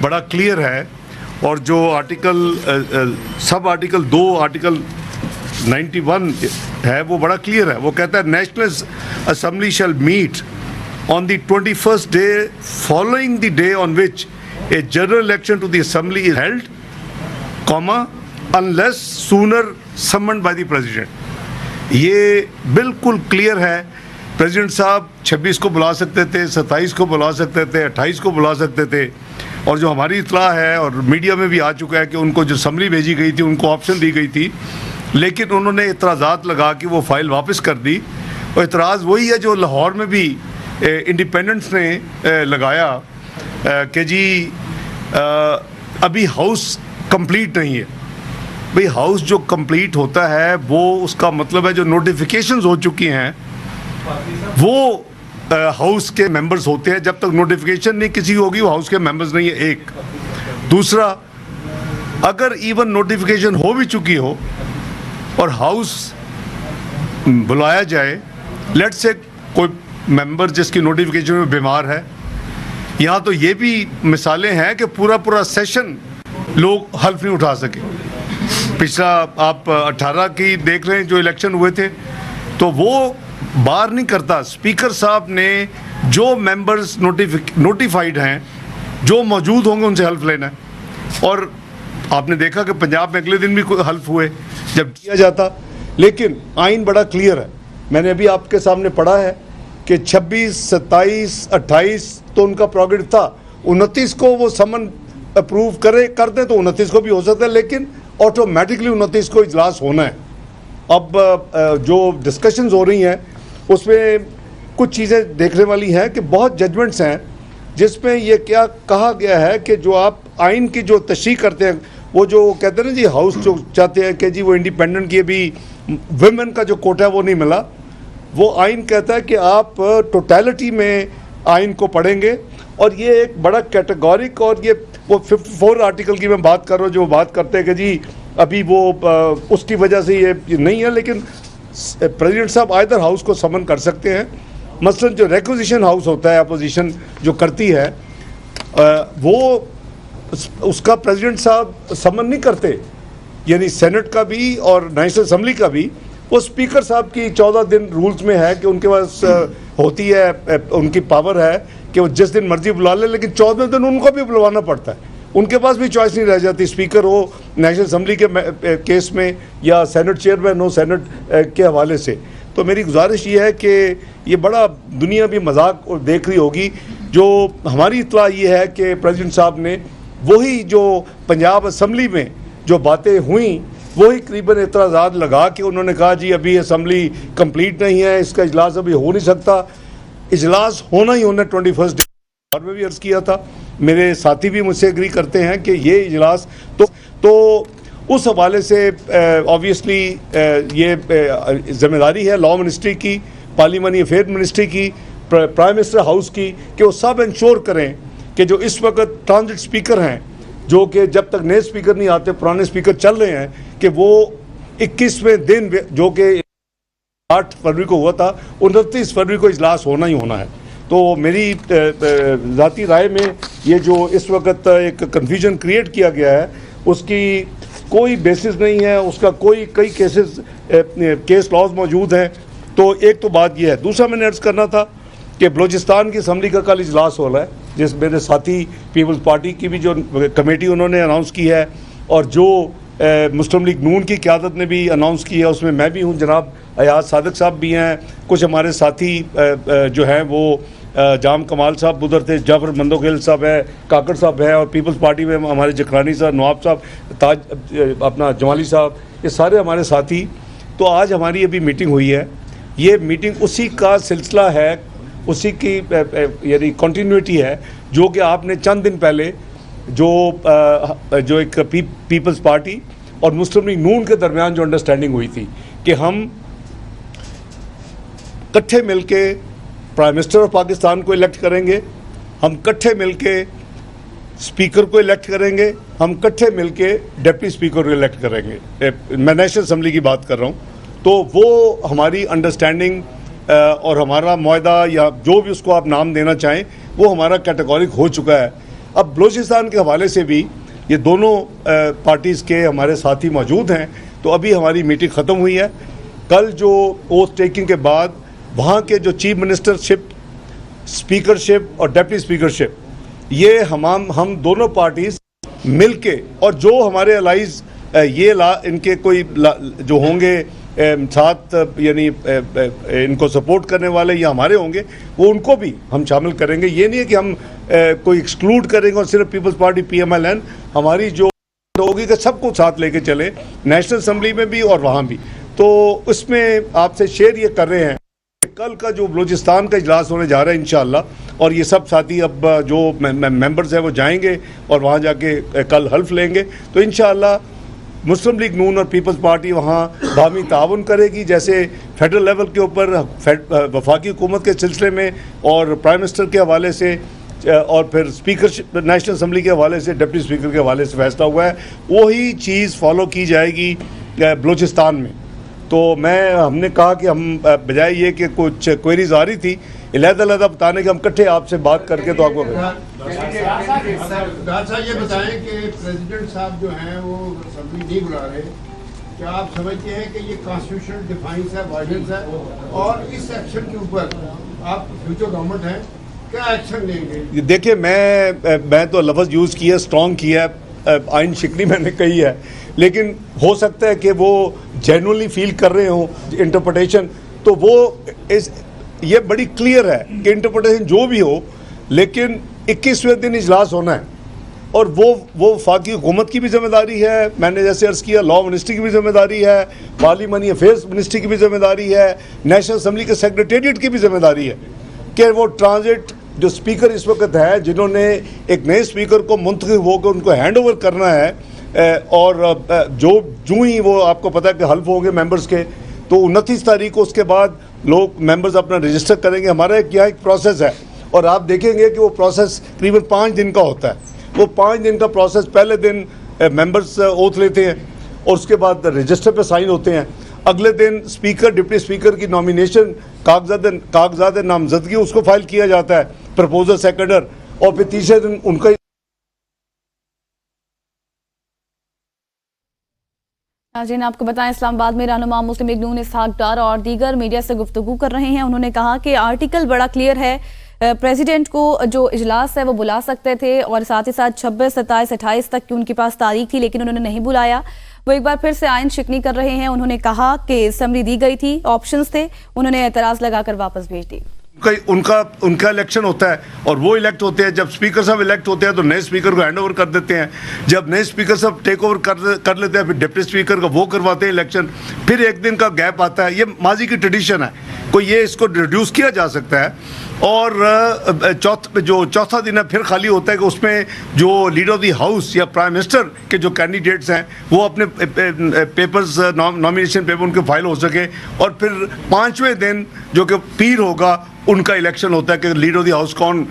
बड़ा क्लियर है और जो सब आर्टिकल 2 आर्टिकल 91 है वो बड़ा क्लियर है। वो कहता है national assembly shall meet on the 21st day following the day on which a general election to the assembly is held, unless sooner summoned by the president। ये बिल्कुल clear है। प्रेसिडेंट साहब 26 को बुला सकते थे, 27 को बुला सकते थे, 28 को बुला सकते थे। और जो हमारी इत्तला है और मीडिया में भी आ चुका है कि उनको जो असम्बली भेजी गई थी उनको ऑप्शन दी गई थी, लेकिन उन्होंने इतराज़ात लगा के वो फाइल वापस कर दी। और इतराज़ वही है जो लाहौर में भी इंडिपेंडेंस ने लगाया कि जी अभी हाउस कंप्लीट नहीं है। भाई हाउस जो कंप्लीट होता है वो उसका मतलब है जो नोटिफिकेशंस हो चुकी हैं वो हाउस के मेंबर्स होते हैं। जब तक नोटिफिकेशन नहीं किसी की होगी वो हाउस के मेंबर्स नहीं है। एक दूसरा, अगर इवन नोटिफिकेशन हो भी चुकी हो और हाउस बुलाया जाए, लेट्स से कोई मेंबर जिसकी नोटिफिकेशन में बीमार है, यहाँ तो ये भी मिसालें हैं कि पूरा सेशन लोग हल्फ नहीं उठा सके। पिछला आप 18 की देख रहे हैं जो इलेक्शन हुए थे, तो वो बार नहीं करता। स्पीकर साहब ने जो मेंबर्स नोटिफाइड हैं, जो मौजूद होंगे उनसे हल्फ लेना है। और आपने देखा कि पंजाब में अगले दिन भी हल्फ हुए जब किया जाता। लेकिन आइन बड़ा क्लियर है, मैंने अभी आपके सामने पढ़ा है कि 26, 27, 28 तो उनका प्रोग्रेड था। 29 को वो समन अप्रूव कर दे तो 29 को भी हो सकता है, लेकिन ऑटोमेटिकली 29 को इजलास होना है। अब जो डिस्कशंस हो रही हैं उसमें कुछ चीज़ें देखने वाली हैं कि बहुत जजमेंट्स हैं जिसमें ये क्या कहा गया है कि जो आप आइन की जो तशरीह करते हैं, वो जो कहते हैं ना जी हाउस जो चाहते हैं कि जी वो इंडिपेंडेंट की भी वुमेन का जो कोटा है वो नहीं मिला। वो आइन कहता है कि आप टोटलिटी में आइन को पढ़ेंगे और ये एक बड़ा कैटेगोरिक, और ये वो 54 आर्टिकल की मैं बात कर रहा हूँ जो बात करते हैं कि जी अभी वो उसकी वजह से ये नहीं है। लेकिन प्रेसिडेंट साहब आइदर हाउस को समन कर सकते हैं। मसलन जो रिक्विजिशन हाउस होता है अपोजिशन जो करती है वो उसका प्रेसिडेंट साहब समन नहीं करते, यानी सेनेट का भी और नेशनल असेंबली का भी। वो स्पीकर साहब की 14 दिन रूल्स में है कि उनके पास होती है, उनकी पावर है कि वो जिस दिन मर्जी बुला ले, लेकिन 14 दिन उनको भी बुलवाना पड़ता है। उनके पास भी चॉइस नहीं रह जाती, स्पीकर हो नेशनल असेंबली के केस में या सेनेट चेयरमैन हो सेनेट के हवाले से। तो मेरी गुजारिश ये है कि ये बड़ा दुनिया भी मजाक देख रही होगी। जो हमारी इत्तला ये है कि प्रेसिडेंट साहब ने वही जो पंजाब असेंबली में जो बातें हुई वही करीबन एतराज़ात लगा के उन्होंने कहा जी अभी असेंबली कंप्लीट नहीं है, इसका इजलास अभी हो नहीं सकता। इजलास होना ही होना 21 डे और में भी अर्ज़ किया था। मेरे साथी भी मुझसे एग्री करते हैं कि ये इजलास तो उस हवाले से ऑब्वियसली ये जिम्मेदारी है लॉ मिनिस्ट्री की, पार्लियामानी अफेयर मिनिस्ट्री की, प्राइम मिनिस्टर हाउस की कि वो सब इंश्योर करें कि जो इस वक्त ट्रांजिट स्पीकर हैं, जो कि जब तक नए स्पीकर नहीं आते पुराने स्पीकर चल रहे हैं, कि वो 21वें दिन जो कि 8 फरवरी को हुआ था 29 फरवरी को इजलास होना ही होना है। तो मेरी ज़ाती राय में ये जो इस वक्त एक कन्फ्यूजन क्रिएट किया गया है उसकी कोई बेसिस नहीं है, उसका कई केस लॉज मौजूद हैं। तो एक तो बात ये है। दूसरा मैंने अर्ज़ करना था कि बलूचिस्तान की असम्बली का कल इजलास हो रहा है, जिस मेरे साथी पीपल्स पार्टी की भी जो कमेटी उन्होंने अनाउंस की है और जो मुस्लिम लीग नून की क़यादत ने भी अनाउंस की है, उसमें मैं भी हूँ, जनाब अयाज सादिक साहब भी हैं, कुछ हमारे साथी जो हैं वो जाम कमाल साहब उधर थे, जाफर मंदोखेल साहब है, काकड़ साहब है, और पीपल्स पार्टी में हमारे जखरानी साहब, नवाब साहब, ताज अपना जमाली साहब, ये सारे हमारे साथी। तो आज हमारी अभी मीटिंग हुई है। ये मीटिंग उसी का सिलसिला है, उसी की यानी कंटिन्यूटी है जो कि आपने चंद दिन पहले जो एक पीपल्स पार्टी और मुस्लिम लीग नून के दरमियान जो अंडरस्टैंडिंग हुई थी कि हम इकट्ठे मिलके प्राइम मिनिस्टर ऑफ पाकिस्तान को इलेक्ट करेंगे, हम इकट्ठे मिलके स्पीकर को इलेक्ट करेंगे, हम इकट्ठे मिलके डिप्टी स्पीकर को इलेक्ट करेंगे। मैं नेशनल असेंबली की बात कर रहा हूँ। तो वो हमारी अंडरस्टैंडिंग और हमारा मुआहदा या जो भी उसको आप नाम देना चाहें वो हमारा कैटेगोरिक हो चुका है। अब बलूचिस्तान के हवाले से भी ये दोनों पार्टीज़ के हमारे साथी मौजूद हैं, तो अभी हमारी मीटिंग ख़त्म हुई है। कल जो ओथ टेकिंग के बाद वहाँ के जो चीफ मिनिस्टरशिप, स्पीकरशिप और डिप्टी स्पीकरशिप, ये हम दोनों पार्टीज़ मिल के, और जो हमारे अलाइज इनके कोई जो होंगे साथ, यानी इनको सपोर्ट करने वाले या हमारे होंगे, वो उनको भी हम शामिल करेंगे। ये नहीं है कि हम कोई एक्सक्लूड करेंगे और सिर्फ पीपल्स पार्टी PMLN, हमारी जो होगी कि सबको साथ लेके चले, नेशनल असम्बली में भी और वहाँ भी। तो उसमें आपसे शेयर ये कर रहे हैं कि कल का जो बलूचिस्तान का इजलास होने जा रहा है इंशाअल्लाह, और ये सब साथी अब जो मेंबर्स हैं वो जाएंगे और वहाँ जाके कल हल्फ लेंगे, तो इंशाअल्लाह मुस्लिम लीग नून और पीपल्स पार्टी वहाँ बाहमी ताउन करेगी। जैसे फेडरल लेवल के ऊपर वफाकी हुकूमत के सिलसिले में और प्राइम मिनिस्टर के हवाले से और फिर स्पीकर नेशनल असम्बली के हवाले से, डिप्टी स्पीकर के हवाले से फैसला हुआ है, वही चीज़ फॉलो की जाएगी बलूचिस्तान में। तो हमने कहा कि हम बजाय ये कि कुछ क्वेरीज आ रही थी अलग-अलग बताने के, हम इकट्ठे आपसे बात करके तो आपको साहब ये बताएं कि प्रेसिडेंट साहब जो हैं वो असम्बली नहीं बुला रहे, क्या आप समझते हैं कि ये कॉन्स्टिट्यूशनल डिफाइंस है, वायलेंस है, और इस एक्शन के ऊपर आप फ्यूचर गवर्नमेंट हैं, क्या एक्शन लेंगे? देखिए, मैं तो लफ्ज़ यूज़ किया, स्ट्रॉन्ग किया, आइन शिकनी मैंने कही है, लेकिन हो सकता है कि वो जेन्युइनली फील कर रहे हों इंटरप्रिटेशन, तो वो ये बड़ी क्लियर है कि इंटरप्रिटेशन जो भी हो, लेकिन 21वें दिन इजलास होना है, और वो वफाकी हुकूमत की भी जिम्मेदारी है, मैंने जैसे अर्ज़ किया लॉ मिनिस्ट्री की भी जिम्मेदारी है, पार्लियामानी अफेयर्स मिनिस्ट्री की भी जिम्मेदारी है, नेशनल असम्बली के सेक्रेटेरिएट की भी जिम्मेदारी है कि वो ट्रांजिट जो स्पीकर इस वक्त है, जिन्होंने एक नए स्पीकर को मुंतखब होकर उनको हैंड ओवर करना है, और जो ही वो आपको पता है कि हल्फ होंगे मेंबर्स के, तो 29 तारीख को उसके बाद लोग मेंबर्स अपना रजिस्टर करेंगे। हमारा यहाँ एक प्रोसेस है, और आप देखेंगे कि वो प्रोसेस करीबन 5 दिन का होता है। वो 5 दिन का प्रोसेस, पहले दिन मेंबर्स ओथ लेते हैं और उसके बाद रजिस्टर पे साइन होते हैं, अगले दिन स्पीकर डिप्टी स्पीकर की नॉमिनेशन कागजात नामजदगी उसको फाइल किया जाता है, प्रपोजल सेकेंडर, और फिर तीसरे दिन उनका। नाज़रीन, आपको बताएं, इस्लामाबाद में रहनुमा मुस्लिम लीग नून इसहाक डार और दीगर मीडिया से गुफ्तगू कर रहे हैं। उन्होंने कहा कि आर्टिकल बड़ा क्लियर है, प्रेसिडेंट को जो इजलास है वो बुला सकते थे, और साथ ही साथ 26, 27, 28 तक की उनके पास तारीख थी, लेकिन उन्होंने नहीं बुलाया। वो एक बार फिर से आइन शिकनी कर रहे हैं। उन्होंने कहा कि समरी दी गई थी, ऑप्शंस थे, उन्होंने एतराज़ लगाकर वापस भेज दी। उनका इलेक्शन होता है और वो इलेक्ट होते हैं। जब स्पीकर साहब इलेक्ट होते हैं तो नए स्पीकर को हैंड ओवर कर देते हैं। जब नए स्पीकर साहब टेक ओवर कर लेते हैं, फिर डिप्टी स्पीकर का वो करवाते हैं इलेक्शन, फिर एक दिन का गैप आता है। ये माजी की ट्रेडिशन है, कोई ये इसको रिड्यूस किया जा सकता है। और जो चौथा दिन है फिर खाली होता है कि उसमें जो लीडर ऑफ द हाउस या प्राइम मिनिस्टर के जो कैंडिडेट्स हैं वो अपने पेपर्स, नॉमिनेशन पेपर उनके फाइल हो सके, और फिर 5वें दिन जो कि पीर होगा उनका इलेक्शन होता है कि लीडर ऑफ द हाउस कौन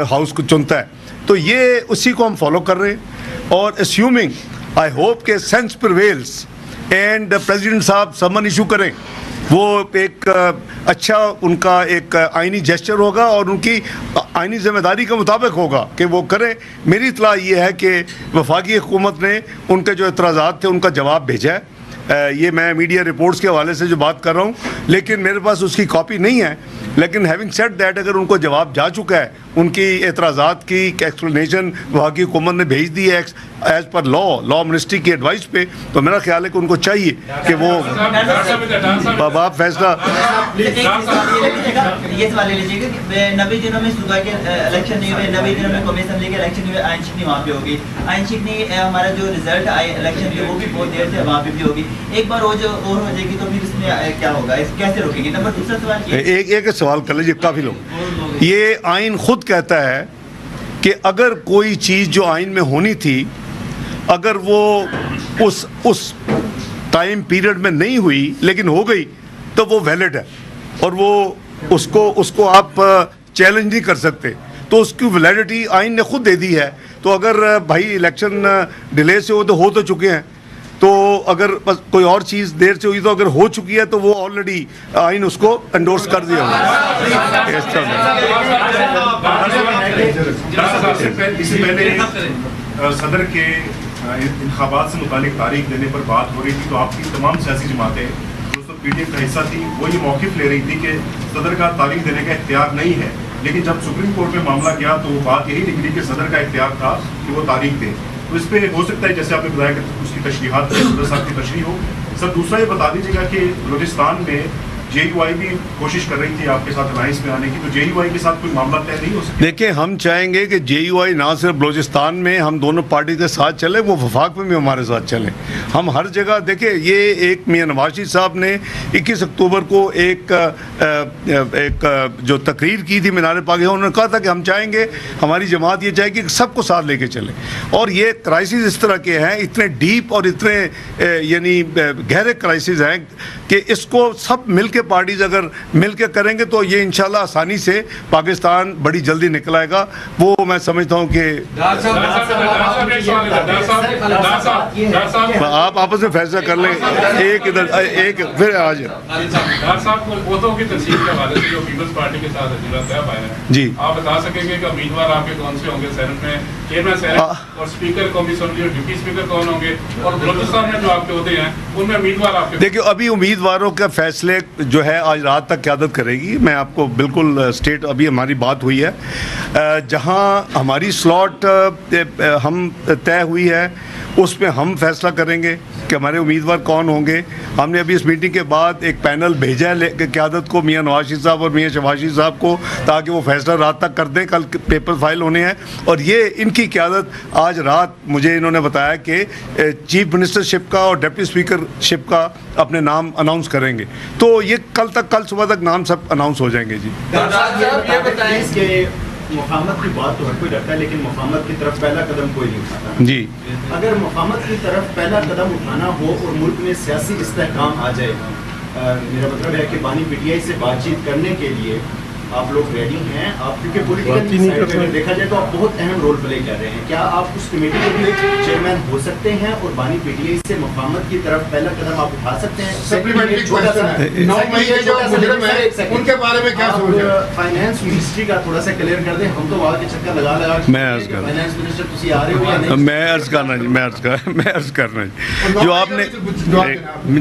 हाउस को चुनता है। तो ये उसी को हम फॉलो कर रहे हैं, और अस्यूमिंग आई होप के सेंस प्रिवेल्स एंड प्रेसिडेंट साहब समन इशू करें, वो एक अच्छा उनका एक आइनी जेस्चर होगा और उनकी आइनी जिम्मेदारी के मुताबिक होगा कि वो करें। मेरी इत्तला ये है कि वफाकी हुकूमत ने उनके जो एतराज़ात थे उनका जवाब भेजा है। ये मैं मीडिया रिपोर्ट्स के हवाले से जो बात कर रहा हूँ, लेकिन मेरे पास उसकी कॉपी नहीं है। लेकिन हैविंग सेड दैट, अगर उनको जवाब जा चुका है, उनकी एतराज़ात की एक्सप्लेनेशन वफाकी हुकूमत ने भेज दी है एज़ पर लॉ मिनिस्ट्री की एडवाइस पे, तो मेरा ख्याल है कि उनको चाहिए कि वो आप फैसला। ये सवाल ले लीजिएगा कि 90 दिनों में सूबा के इलेक्शन नहीं हुए, 90 दिनों में कौमी असम्बली के इलेक्शन हुए, आइन शिकनी वहाँ पे होगी। आइन शिकनी हमारा जो रिजल्ट आए इलेक्शन के वो भी बहुत देर से वहाँ पे भी होगी। एक बार और हो जाएगी तो फिर इसमें क्या होगा, कैसे रोकेंगे? नंबर दूसरा सवाल, एक सवाल कर लीजिए। काफ़ी लोग, ये आइन खुद कहता है कि अगर कोई चीज़ जो आइन में होनी थी, अगर वो उस टाइम पीरियड में नहीं हुई लेकिन हो गई, तो वो वैलिड है और वो उसको आप चैलेंज नहीं कर सकते। तो उसकी वैलिडिटी आइन ने खुद दे दी है। तो अगर भाई इलेक्शन डिले से हो तो चुके हैं, तो अगर बस कोई और चीज़ देर से हुई, तो अगर हो चुकी है तो वो ऑलरेडी आइन उसको एंडोर्स कर दिया होगा। इससे पहले सदर के इंतखाबात से मुतालिक तारीख देने पर बात हो रही थी, तो आपकी तमाम सियासी जमातें जो सब पीडीएफ का हिस्सा थी वो ये मौक़िफ़ ले रही थी कि सदर का तारीख देने का इख्तियार नहीं है। लेकिन जब सुप्रीम कोर्ट में मामला गया तो वो बात यही निकली कि सदर का इख्तियार था कि वो तारीख दें। तो इस पर हो सकता है जैसे आपने बताया कि उसकी तशरीहात सदर साहब की तशरीह हो। सर दूसरा ये बता दीजिएगा कि बलूचिस्तान में JUI भी कोशिश कर रही थी आपके साथ अलायंस में आने की, तो JUI के साथ कोई मामला तय नहीं हो सकता? देखिए, हम चाहेंगे कि JUI ना सिर्फ बलूचिस्तान में हम दोनों पार्टी के साथ चले, वो वफाक में भी हमारे साथ चले। हम हर जगह देखिए, ये एक मियां नवाज शरीफ साहब ने 21 अक्टूबर को एक जो तकरीर की थी मीनार पाकिस्तान, उन्होंने कहा था कि हम चाहेंगे, हमारी जमात ये चाहेगी कि सबको साथ लेके चले। और ये क्राइसिस इस तरह के हैं, इतने डीप और इतने यानी गहरे क्राइसिस हैं कि इसको सब मिलके पार्टीज अगर मिलकर करेंगे तो ये इंशाल्लाह आसानी से पाकिस्तान बड़ी जल्दी निकल आएगा। वो मैं समझता हूँ कि आप आपस में फैसला कर लें, एक इधर एक फिर आज जी आप बता सकेंगे कि उम्मीदवार आपके कौन से होंगे सेनेट में, चेयरमैन सेनेट और स्पीकर कौमी असेंबली और डिप्टी स्पीकर कौन होंगे, और बलूचिस्तान में जो आपके होते हैं उनमें उम्मीदवार आपके? देखिए, अभी उम्मीदवारों का फैसले जो है आज रात तक क़यादत करेगी। मैं आपको बिल्कुल स्टेट अभी हमारी बात हुई है, जहां हमारी स्लॉट हम तय हुई है उसमें हम फैसला करेंगे कि हमारे उम्मीदवार कौन होंगे। हमने अभी इस मीटिंग के बाद एक पैनल भेजा है क़यादत को, मियां नवाज शरीफ साहब और मियां शहबाज शरीफ साहब को, ताकि वो फैसला रात तक कर दें। कल पेपर फाइल होने हैं और ये इनकी क़यादत आज रात मुझे इन्होंने बताया कि चीफ मिनिस्टरशिप का और डिप्टी स्पीकरशिप का अपने नाम अनाउंस करेंगे। तो ये कल सुबह तक नाम सब अनाउंस हो जाएंगे। जी ये बताएं कि मुफाहमत की बात तो हर कोई रखता है, लेकिन मुफाहमत की तरफ पहला कदम कोई नहीं उठाता। जी, अगर मुफाहमत की तरफ पहला कदम उठाना हो और मुल्क में सियासी इस्तेहकाम आ जाए, मेरा मतलब है कि बानी PTI से बातचीत करने के लिए आप लोग रेडी हैं? आप क्योंकि पॉलिटिकल में देखा जाए तो आप बहुत अहम रोल प्ले कर रहे हैं, क्या आप उस कमेटी के भी चेयरमैन हो सकते हैं और बानी PTI से मुफाहमत की तरफ पहला कदम आप उठा सकते हैं? सप्लीमेंट्री क्वेश्चन है, 9 महीने जो मुजरिम है उनके बारे में क्या सोच है? फाइनेंस मिनिस्ट्री का थोड़ा सा क्लियर कर दें। हम तो वहाँ के चक्कर लगा मैं अर्ज कर फाइनेंस मिनिस्टर तुसी आ रहे हो या नहीं? मैं अर्ज करना जी, मैं अर्ज करना जी।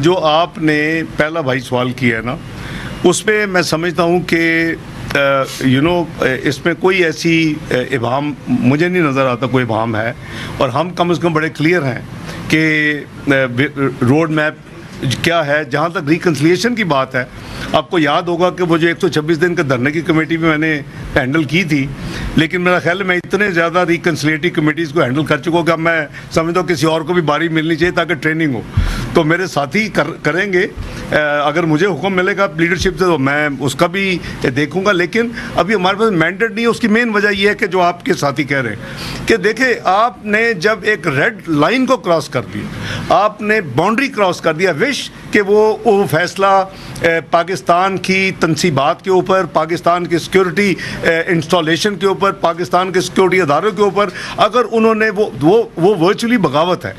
जो आपने पहला भाई सवाल किया है ना, उस पर मैं समझता हूँ कि इसमें कोई ऐसी इबाम मुझे नहीं नज़र आता, कोई इबाम है। और हम कम से कम बड़े क्लियर हैं कि रोड मैप क्या है। जहाँ तक रिकन्सिलिएशन की बात है, आपको याद होगा कि वो जो 126 दिन का धरने की कमेटी भी मैंने हैंडल की थी, लेकिन मेरा ख्याल है मैं इतने ज़्यादा रिकन्सिलेटरी कमेटीज़ को हैंडल कर चुका हूँ कि अब मैं समझता हूँ किसी और को भी बारी मिलनी चाहिए ताकि ट्रेनिंग हो। तो मेरे साथी करेंगे, अगर मुझे हुक्म मिलेगा लीडरशिप से तो मैं उसका भी देखूंगा। लेकिन अभी हमारे पास मैंडेट नहीं है। उसकी मेन वजह यह है कि जो आपके साथी कह रहे हैं कि देखिए, आपने जब एक रेड लाइन को क्रॉस कर दिया, आपने बाउंड्री क्रॉस कर दिया, विश कि वो फैसला पाकिस्तान की तनसीबात के ऊपर, पाकिस्तान की सिक्योरिटी इंस्टॉलेशन के ऊपर, पाकिस्तान के सिक्योरिटी अदारों के ऊपर, अगर उन्होंने वो वर्चुअली बगावत है।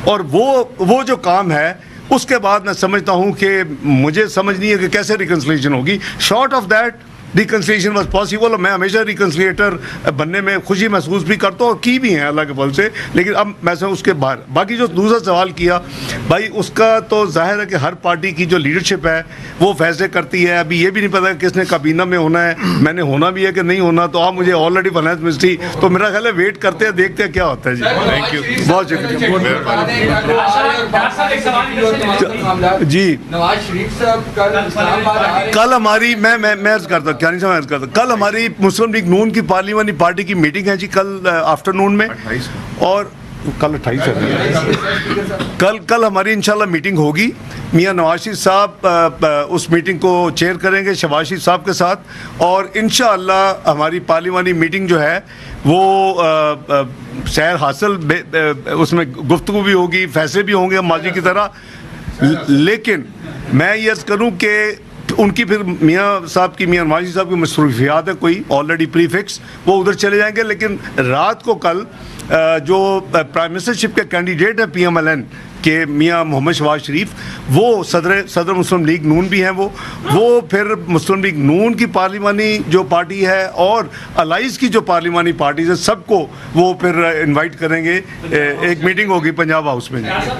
और वो जो काम है, उसके बाद मैं समझता हूँ कि मुझे समझ नहीं है कि कैसे रिकन्सिलिएशन होगी। Short of that reconciliation was possible. मैं हमेशा रिकन्सिलिएटर बनने में खुशी महसूस भी करता हूँ और की भी हैं अल्लाह के फल से। लेकिन अब मैं उसके बाहर बाकी जो दूसरा सवाल किया भाई, उसका तो जाहिर है कि हर पार्टी की जो लीडरशिप है वो फैसले करती है। अभी ये भी नहीं पता किसने काबीना में होना है, मैंने होना भी है कि नहीं होना। तो आप मुझे ऑलरेडी फाइनेंस मिनिस्ट्री, तो मेरा ख्याल है वेट करते हैं, देखते हैं क्या होता है। जी थैंक यू, बहुत शुक्रिया जी। नवाज शरीफ साहब कल हमारी मैं अर्ज करता क्या नहीं समझ करता, कल हमारी मुस्लिम लीग नून की पार्लियामानी पार्टी की मीटिंग है जी, कल आफ्टरनून में, और कल 28 है। कल हमारी इंशाल्लाह मीटिंग होगी। मियां नवाज शरीफ साहब उस मीटिंग को चेयर करेंगे शहबाज शरीफ साहब के साथ, और इंशाल्लाह हमारी पार्लियामानी मीटिंग जो है वो सैर हासिल, उसमें गुफ्तगू भी होगी, फैसले भी होंगे माजी की तरह। लेकिन मैं ये अर्ज करूँ कि उनकी फिर मियाँ साहब की, मियाँ नवाज साहब की मसरूफियात है कोई ऑलरेडी प्रीफिक्स, वो उधर चले जाएंगे। लेकिन रात को कल जो प्राइम मिनिस्टरशिप के कैंडिडेट है PMLN के मियाँ मोहम्मद शहबाज शरीफ, वो सदर मुस्लिम लीग नून भी हैं, वो फिर मुस्लिम लीग नून की पार्लिमानी जो पार्टी है और अलाइज की जो पार्लिमानी पार्टीज है सबको वो फिर इनवाइट करेंगे। एक मीटिंग होगी पंजाब हाउस में।